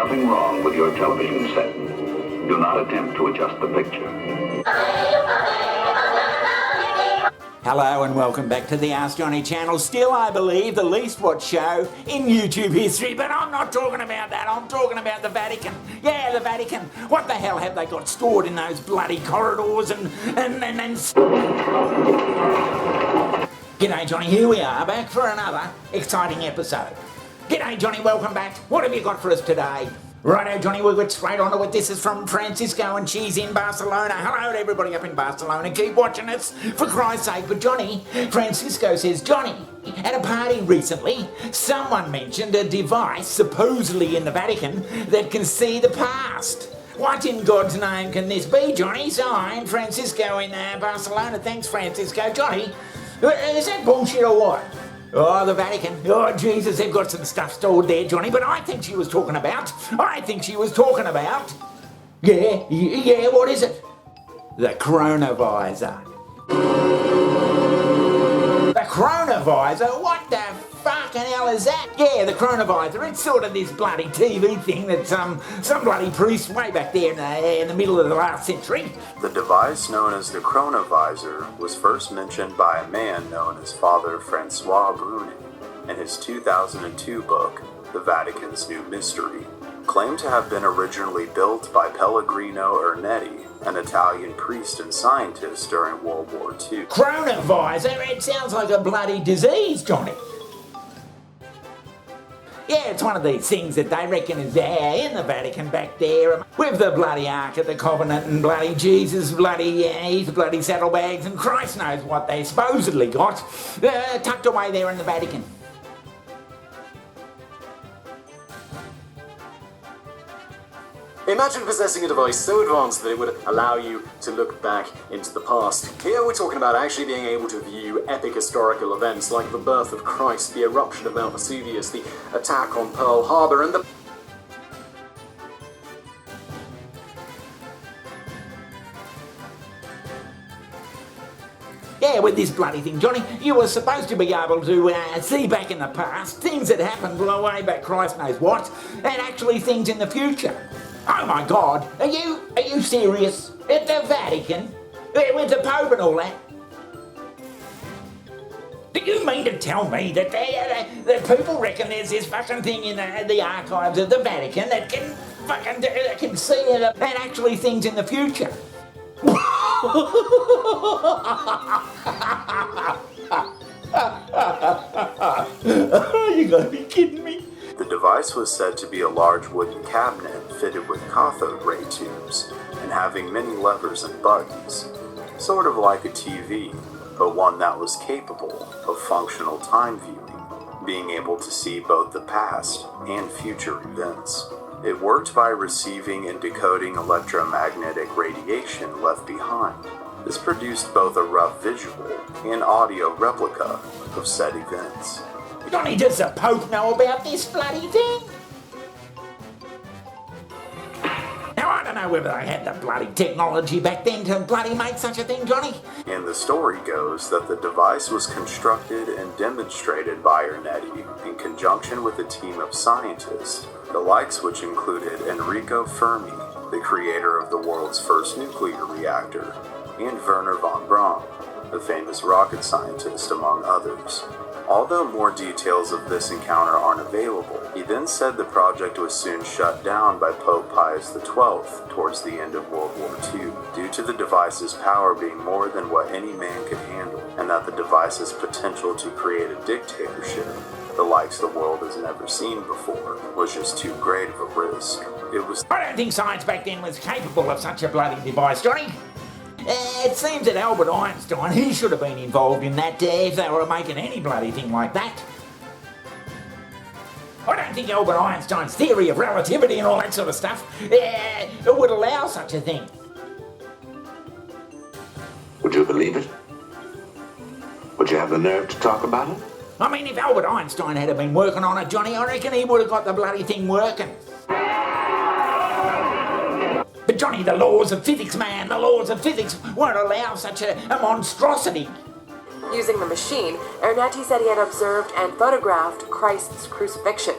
nothing wrong with your television set. Do not attempt to adjust the picture. Hello and welcome back to the Astounding channel. Still, I believe, the least watched show in YouTube history, but I'm not talking about that. I'm talking about the Vatican. Yeah, the Vatican. What the hell have they got stored in those bloody corridors and... G'day, Johnny. Here we are, back for another exciting episode. G'day, Johnny. Welcome back. What have you got for us today? Righto, Johnny, we'll get straight on to it. This is from Francisco and she's in Barcelona. Hello to everybody up in Barcelona. Keep watching us, for Christ's sake. But Johnny, Francisco says, Johnny, at a party recently, someone mentioned a device, supposedly in the Vatican, that can see the past. What in God's name can this be, Johnny? Signed, Francisco in Barcelona. Thanks, Francisco. Johnny, is that bullshit or what? Oh, the Vatican. Oh, Jesus, they've got some stuff stored there, Johnny, but I think she was talking about... Yeah, what is it? The coronavisor. The coronavisor? What the fucking hell is that? Yeah, the coronavisor. It's sort of this bloody TV thing that some bloody priest way back there in the middle of the last century. The device known as the coronavisor was first mentioned by a man known as Father Francois Bruni in his 2002 book, The Vatican's New Mystery, claimed to have been originally built by Pellegrino Ernetti, an Italian priest and scientist during World War II. Coronavisor? It sounds like a bloody disease, Johnny. Yeah, it's one of these things that they reckon is there in the Vatican back there with the bloody Ark of the Covenant and bloody Jesus, his bloody saddlebags and Christ knows what they supposedly got tucked away there in the Vatican. Imagine possessing a device so advanced that it would allow you to look back into the past. Here we're talking about actually being able to view epic historical events like the birth of Christ, the eruption of Mount Vesuvius, the attack on Pearl Harbor, and the... Yeah, with this bloody thing, Johnny, you were supposed to be able to see back in the past, things that happened way back Christ knows what, and actually things in the future. Oh my God, are you serious? At the Vatican? With the Pope and all that? Do you mean to tell me that that people reckon there's this fucking thing in the archives of the Vatican that can see it and actually things in the future? You gotta be kidding me. The device was said to be a large wooden cabinet fitted with cathode ray tubes and having many levers and buttons, sort of like a TV, but one that was capable of functional time viewing, being able to see both the past and future events. It worked by receiving and decoding electromagnetic radiation left behind. This produced both a rough visual and audio replica of said events. Johnny, does the Pope know about this bloody thing? Now, I don't know whether they had the bloody technology back then to bloody make such a thing, Johnny. And the story goes that the device was constructed and demonstrated by Ernetti in conjunction with a team of scientists, the likes which included Enrico Fermi, the creator of the world's first nuclear reactor, and Wernher von Braun, the famous rocket scientist, among others. Although more details of this encounter aren't available, he then said the project was soon shut down by Pope Pius XII towards the end of World War II, due to the device's power being more than what any man could handle, and that the device's potential to create a dictatorship, the likes the world has never seen before, was just too great of a risk. I don't think science back then was capable of such a bloody device, Johnny. It seems that Albert Einstein, he should have been involved in that if they were making any bloody thing like that. I don't think Albert Einstein's theory of relativity and all that sort of stuff would allow such a thing. Would you believe it? Would you have the nerve to talk about it? I mean, if Albert Einstein had been working on it, Johnny, I reckon he would have got the bloody thing working. But Johnny, the laws of physics, man, the laws of physics won't allow such a monstrosity. Using the machine, Ernetti said he had observed and photographed Christ's crucifixion.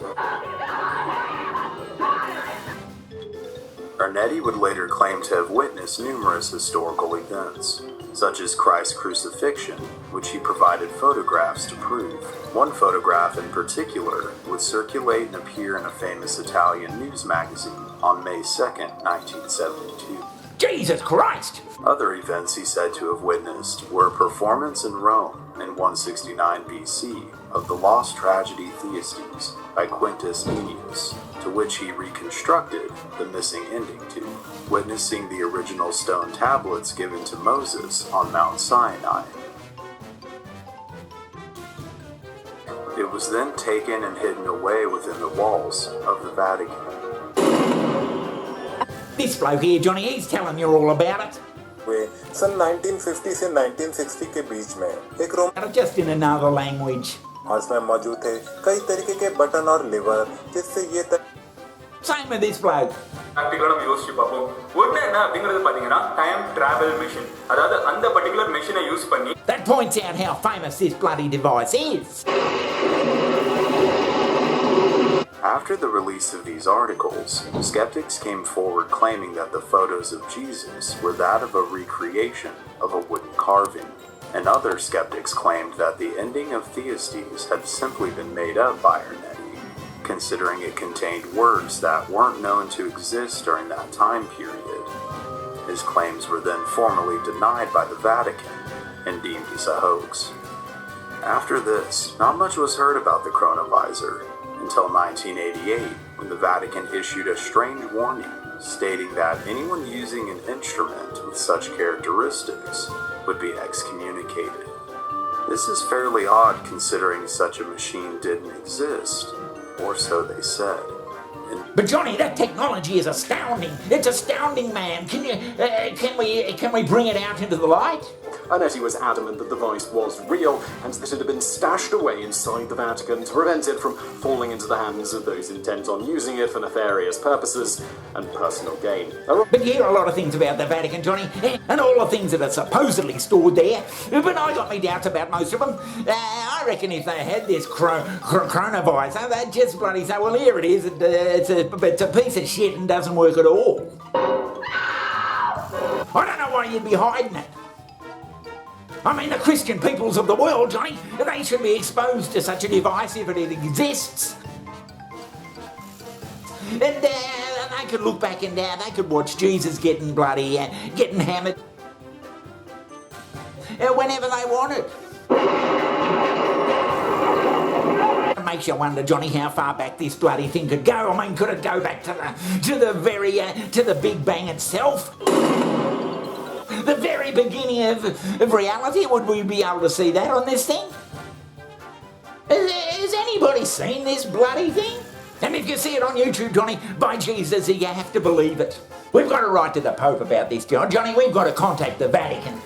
Ernetti would later claim to have witnessed numerous historical events, such as Christ's crucifixion, which he provided photographs to prove. One photograph in particular would circulate and appear in a famous Italian news magazine on May 2nd, 1972. Jesus Christ! Other events he said to have witnessed were a performance in Rome in 169 BC of the lost tragedy Thyestes by Quintus Ennius, to which he reconstructed the missing ending to, witnessing the original stone tablets given to Moses on Mount Sinai. It was then taken and hidden away within the walls of the Vatican. This bloke here, Johnny, he's telling you all about it. वे सन 1950 से 1960 के बीच में एक रोम Just in another language. House में मौजूद थे कई तरीके के बटन और लिवर जिससे ये Same with this bloke. ப்ராக்டிக்கலாக நம்ம யோசிச்சு பார்ப்போம். ஒன்று என்ன அப்படிங்கிறது பார்த்தீங்கன்னா டைம் டிராவல் மிஷின், அதாவது அந்த பர்டிகுலர் மிஷினை யூஸ் பண்ணி. That points out how famous this bloody device is. After the release of these articles, skeptics came forward claiming that the photos of Jesus were that of a recreation of a wooden carving, and other skeptics claimed that the ending of Thyestes had simply been made up by Ernetti, considering it contained words that weren't known to exist during that time period. His claims were then formally denied by the Vatican and deemed as a hoax. After this, not much was heard about the chronovisor until 1988, when the Vatican issued a strange warning stating that anyone using an instrument with such characteristics would be excommunicated. This is fairly odd considering such a machine didn't exist, or so they said. But Johnny, that technology is astounding. It's astounding, man. Can we bring it out into the light? Ernetti was adamant that the device was real and that it had been stashed away inside the Vatican to prevent it from falling into the hands of those intent on using it for nefarious purposes and personal gain. But you hear a lot of things about the Vatican, Johnny, and all the things that are supposedly stored there. But I got me doubts about most of them. I reckon if they had this coronavirus, they'd just bloody say, well, here it is. It's a piece of shit and doesn't work at all. I don't know why you'd be hiding it. I mean, the Christian peoples of the world, Johnny, they should be exposed to such a device if it exists. And they could look back and they could watch Jesus getting bloody, getting hammered whenever they wanted. It makes you wonder, Johnny, how far back this bloody thing could go. I mean, could it go back to the Big Bang itself? The very beginning of reality? Would we be able to see that on this thing? Has anybody seen this bloody thing? And if you see it on YouTube, Johnny, by Jesus, you have to believe it. We've got to write to the Pope about this, John. Johnny, we've got to contact the Vatican.